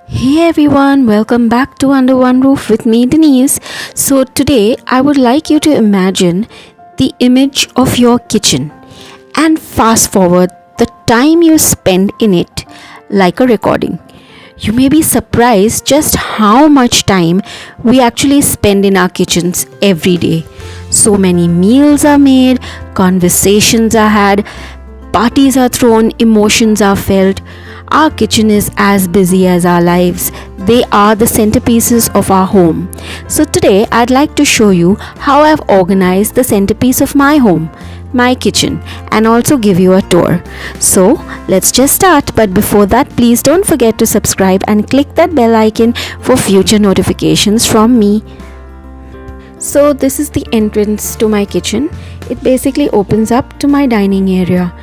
Hey everyone, welcome back to Under One Roof with me, Denise. So, today I would like you to imagine the image of your kitchen and fast forward the time you spend in it like a recording. You may be surprised just how much time we actually spend in our kitchens every day. So many meals are made, conversations are had, parties are thrown, emotions are felt. Our kitchen is as busy as our lives. They are the centerpieces of our home. So, today I'd like to show you how I've organized the centerpiece of my home, my kitchen, and also give you a tour. So, let's just start. But before that, please don't forget to subscribe and click that bell icon for future notifications from me. So, this is the entrance to my kitchen. It basically opens up to my dining area.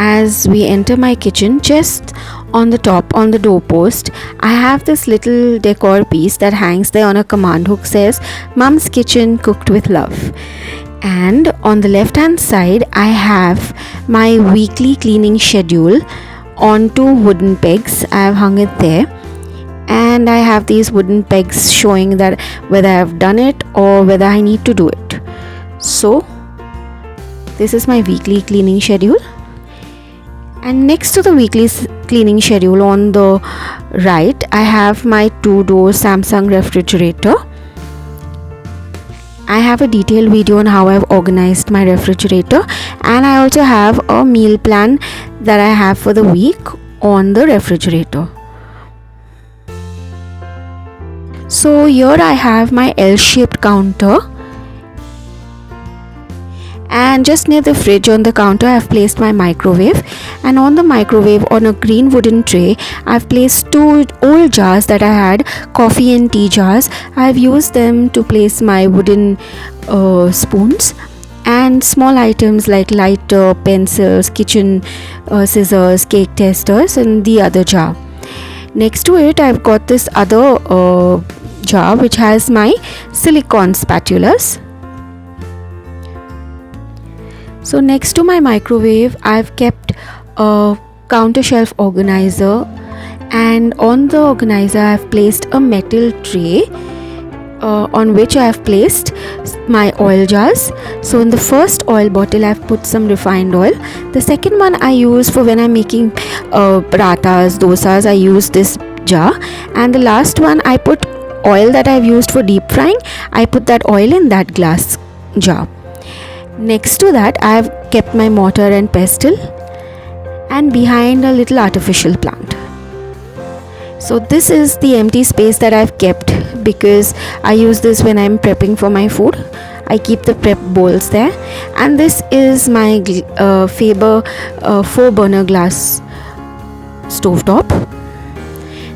As we enter my kitchen, just on the top, on the doorpost, I have this little decor piece that hangs there on a command hook, says Mom's Kitchen Cooked with Love. And on the left hand side, I have my weekly cleaning schedule on two wooden pegs. I have hung it there, and I have these wooden pegs showing that whether I have done it or whether I need to do it. So this is my weekly cleaning schedule. And next to the weekly cleaning schedule on the right, I have my 2-door Samsung refrigerator. I have a detailed video on how I've organized my refrigerator, and I also have a meal plan that I have for the week on the refrigerator. So here I have my L-shaped counter, and just near the fridge on the counter I've placed my microwave, and on the microwave on a green wooden tray I've placed two old jars that I had, coffee and tea jars. I've used them to place my wooden spoons and small items like lighter, pencils, kitchen scissors, cake testers, and the other jar. Next to it I've got this other jar which has my silicone spatulas. So next to my microwave, I've kept a counter shelf organizer, and on the organizer I've placed a metal tray on which I've placed my oil jars. So in the first oil bottle I've put some refined oil. The second one I use for when I'm making parathas, dosas, I use this jar. And the last one I put oil that I've used for deep frying. I put that oil in that glass jar. Next to that I have kept my mortar and pestle, and behind a little artificial plant. So this is the empty space that I've kept because I use this when I'm prepping for my food. I keep the prep bowls there, and this is my Faber 4-burner glass stovetop.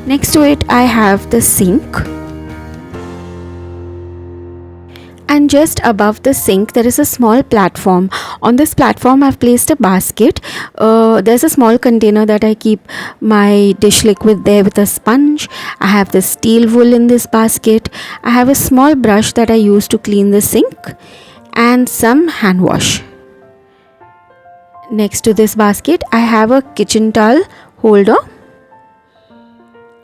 Next to it I have the sink. And just above the sink there is a small platform. On this platform I've placed a basket. There's a small container that I keep my dish liquid there with a sponge. I have the steel wool in this basket. I have a small brush that I use to clean the sink, and some hand wash. Next to this basket I have a kitchen towel holder,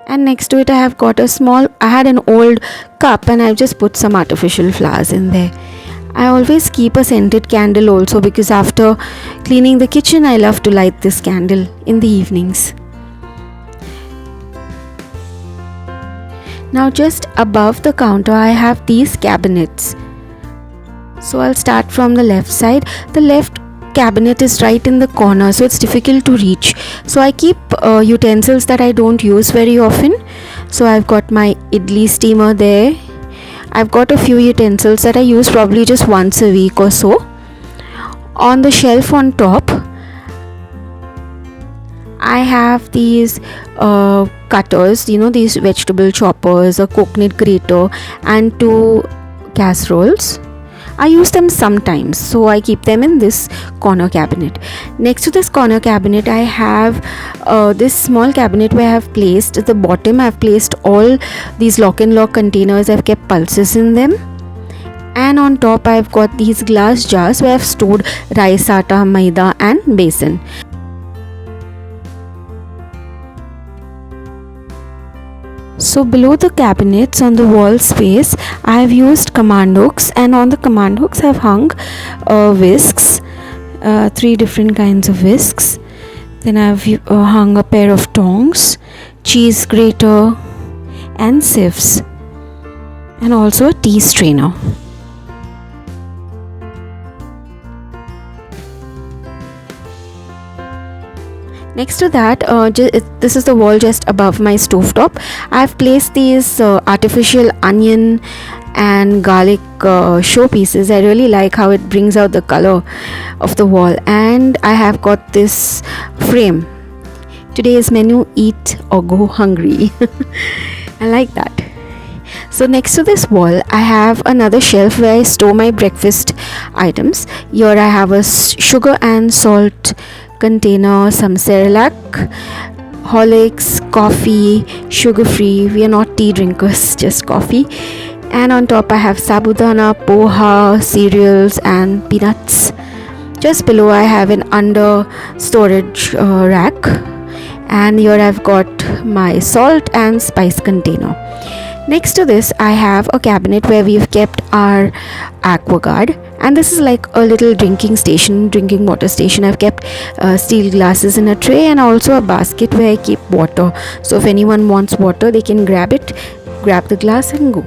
and next to it I have got I had an old cup, and I've just put some artificial flowers in there. I always keep a scented candle also because after cleaning the kitchen I love to light this candle in the evenings. Now just above the counter I have these cabinets. So I'll start from the left side. The left cabinet is right in the corner, so it's difficult to reach. So I keep utensils that I don't use very often. So I've got my idli steamer there. I've got a few utensils that I use probably just once a week or so. On the shelf on top I have these cutters, these vegetable choppers, a coconut grater, and 2 casseroles. I use them sometimes, so I keep them in this corner cabinet. Next to this corner cabinet I have this small cabinet where I have placed at the bottom I've placed all these lock and lock containers. I've kept pulses in them, and on top I've got these glass jars where I've stored rice, atta, maida, and besan. So below the cabinets on the wall space, I have used command hooks, and on the command hooks I have hung whisks, three different kinds of whisks. Then I have hung a pair of tongs, cheese grater, and sieves, and also a tea strainer. Next to that, this is the wall just above my stovetop. I've placed these artificial onion and garlic showpieces. I really like how it brings out the color of the wall. And I have got this frame. Today's menu: eat or go hungry. I like that. So next to this wall, I have another shelf where I store my breakfast items. Here I have a sugar and salt container, some Cerelac, Horlicks, coffee, sugar free. We are not tea drinkers, just coffee. And on top I have sabudana, poha, cereals and peanuts. Just below I have an under storage rack, and here I've got my salt and spice container. Next to this, I have a cabinet where we've kept our AquaGuard, and this is like a little drinking water station. I've kept steel glasses in a tray, and also a basket where I keep water. So if anyone wants water, they can grab the glass and go.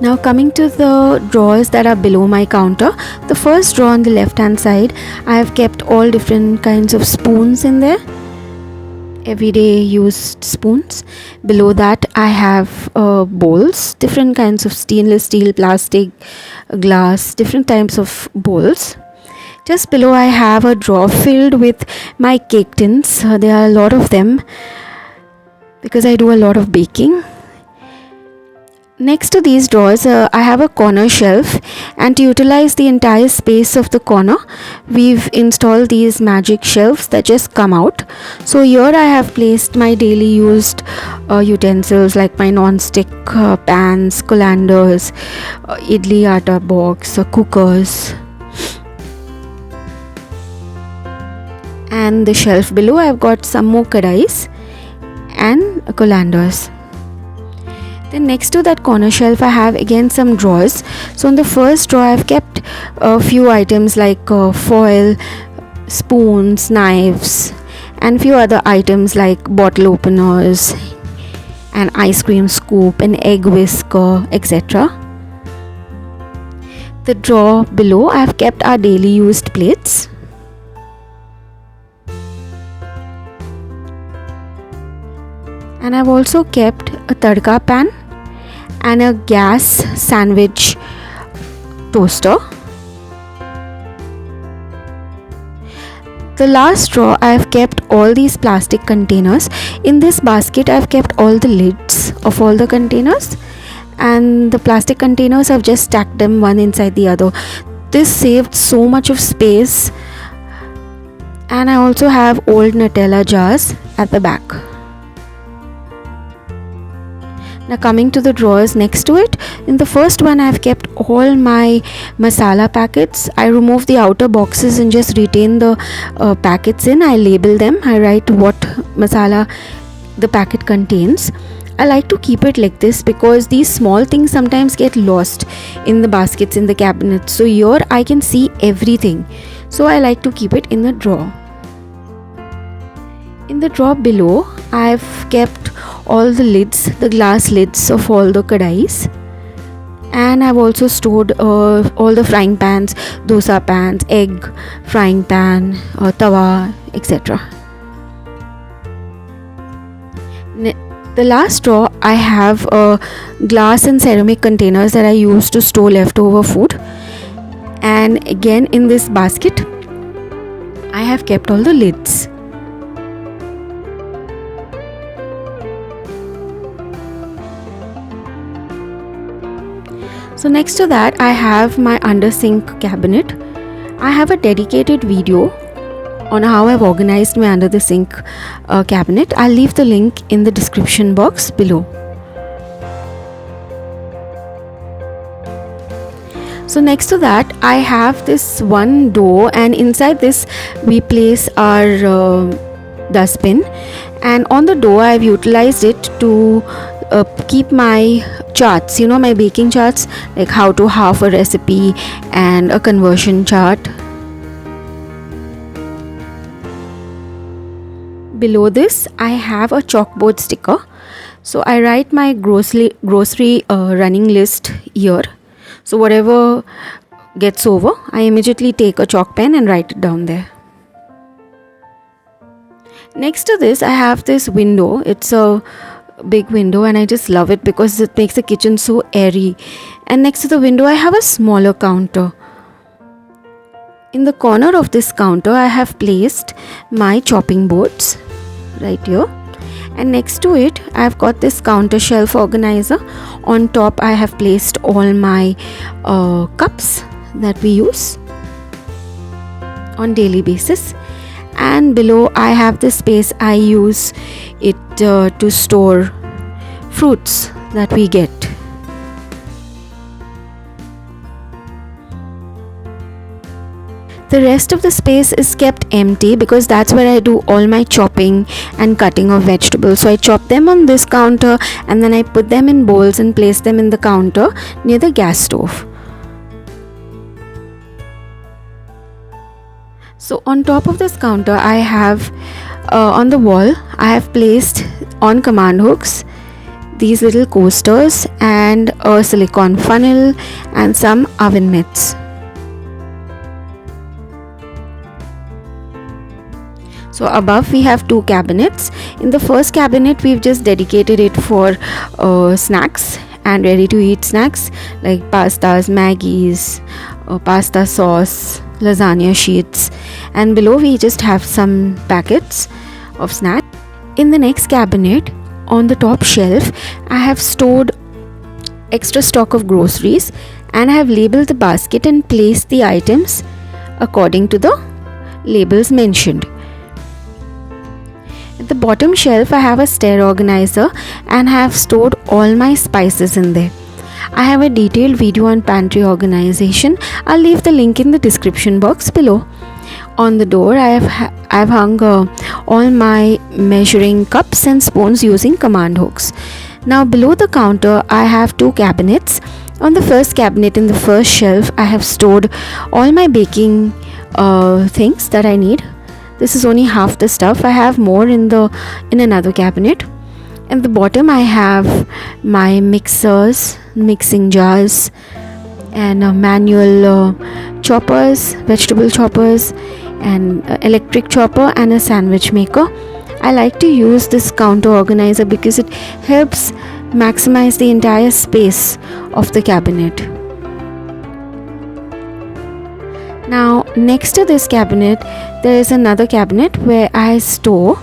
Now coming to the drawers that are below my counter, the first drawer on the left hand side, I have kept all different kinds of spoons in there. Everyday used spoons. Below that I have bowls, different kinds of stainless steel, plastic, glass, different types of bowls. Just below I have a drawer filled with my cake tins. There are a lot of them because I do a lot of baking. Next to these drawers, I have a corner shelf, and to utilize the entire space of the corner, we've installed these magic shelves that just come out. So here I have placed my daily used utensils like my non-stick pans, colanders, idli atta box, cookers. And the shelf below I've got some more kadais and colanders. Then next to that corner shelf I have again some drawers. So in the first drawer I've kept a few items like foil, spoons, knives, and few other items like bottle openers, an ice cream scoop, an egg whisker, etc. The drawer below I've kept our daily used plates. And I've also kept a tadka pan and a gas sandwich toaster. The last drawer I have kept all these plastic containers. In this basket I have kept all the lids of all the containers, and the plastic containers I've just stacked them one inside the other. This saved so much of space. And I also have old Nutella jars at the back. Now coming to the drawers next to it, in the first one I have kept all my masala packets. I remove the outer boxes and just retain the packets in. I label them, I write what masala the packet contains. I like to keep it like this because these small things sometimes get lost in the baskets in the cabinet. So here I can see everything. So I like to keep it in the drawer. In the drawer below, I've kept all the lids, the glass lids of all the kadais, and I've also stored all the frying pans, dosa pans, egg frying pan, tawa, etc. The last drawer I have glass and ceramic containers that I use to store leftover food, and again in this basket I have kept all the lids. So next to that I have my under sink cabinet. I have a dedicated video on how I've organized my under the sink cabinet. I'll leave the link in the description box below. So next to that I have this one door, and inside this we place our dustbin, and on the door I've utilized it to keep my charts, my baking charts, like how to half a recipe and a conversion chart. Below this I have a chalkboard sticker, so I write my grocery running list here. So whatever gets over, I immediately take a chalk pen and write it down there. Next to this I have this window. It's a big window and I just love it because it makes the kitchen so airy. And next to the window I have a smaller counter. In the corner of this counter I have placed my chopping boards right here, and next to it I have got this counter shelf organizer. On top I have placed all my cups that we use on daily basis, and below I have this space I use it to store fruits that we get. The rest of the space is kept empty because that's where I do all my chopping and cutting of vegetables. So I chop them on this counter and then I put them in bowls and place them in the counter near the gas stove. So on top of this counter I have on the wall I have placed on command hooks these little coasters and a silicone funnel and some oven mitts. So above we have two cabinets. In the first cabinet we've just dedicated it for snacks and ready to eat snacks like pastas, Maggies, pasta sauce, lasagna sheets, and below we just have some packets of snacks. In the next cabinet on the top shelf I have stored extra stock of groceries, and I have labeled the basket and placed the items according to the labels mentioned. At the bottom shelf I have a stair organizer and have stored all my spices in there. I have a detailed video on pantry organization. I'll leave the link in the description box below. On the door I've hung all my measuring cups and spoons using command hooks. Now below the counter I have two cabinets. On the first cabinet in the first shelf I have stored all my baking things that I need. This is only half the stuff. I have more in another cabinet. At the bottom I have my mixers, mixing jars, and manual choppers, vegetable choppers, and electric chopper and a sandwich maker. I like to use this counter organizer because it helps maximize the entire space of the cabinet. Now next to this cabinet there is another cabinet where I store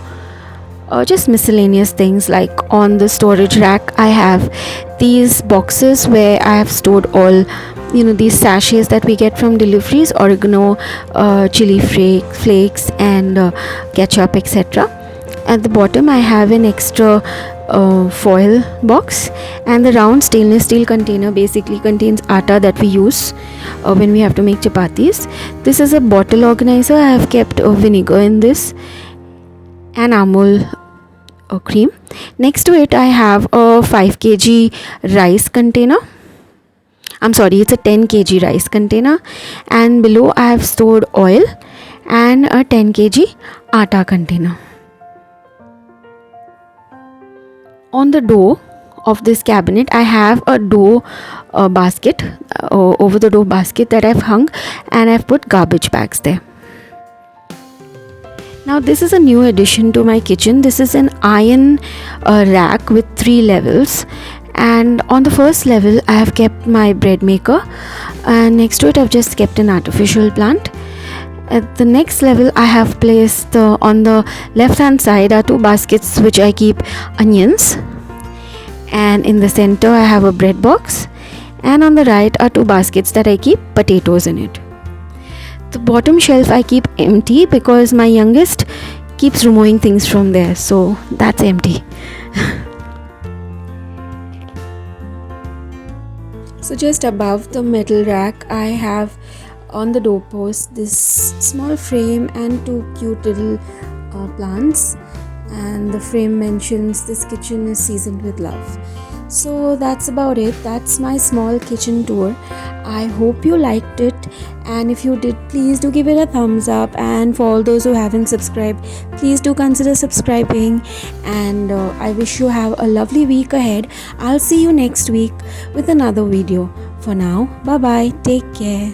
just miscellaneous things. Like on the storage rack I have these boxes where I have stored all these sachets that we get from deliveries, oregano, chili flakes and ketchup, etc. At the bottom I have an extra foil box, and the round stainless steel container basically contains atta that we use when we have to make chapatis. This is a bottle organizer. I have kept vinegar in this and Amul cream. Next to it I have a 5 kg rice container. It's a 10 kg rice container, and below I have stored oil and a 10 kg atta container. On the door of this cabinet I have a dough basket, over the dough basket that I've hung, and I've put garbage bags there. Now this is a new addition to my kitchen. This is an iron rack with 3 levels, and on the first level I have kept my bread maker, and next to it I've just kept an artificial plant. At the next level I have placed on the left hand side are 2 baskets which I keep onions, and in the center I have a bread box, and on the right are 2 baskets that I keep potatoes in it. The bottom shelf I keep empty because my youngest keeps removing things from there, so that's empty. So just above the metal rack, I have on the doorpost this small frame and two cute little plants, and the frame mentions this kitchen is seasoned with love. So that's about it. That's my small kitchen tour. I hope you liked it, and if you did, please do give it a thumbs up, and for all those who haven't subscribed, please do consider subscribing. And I wish you have a lovely week ahead. I'll see you next week with another video. For now, bye bye, take care.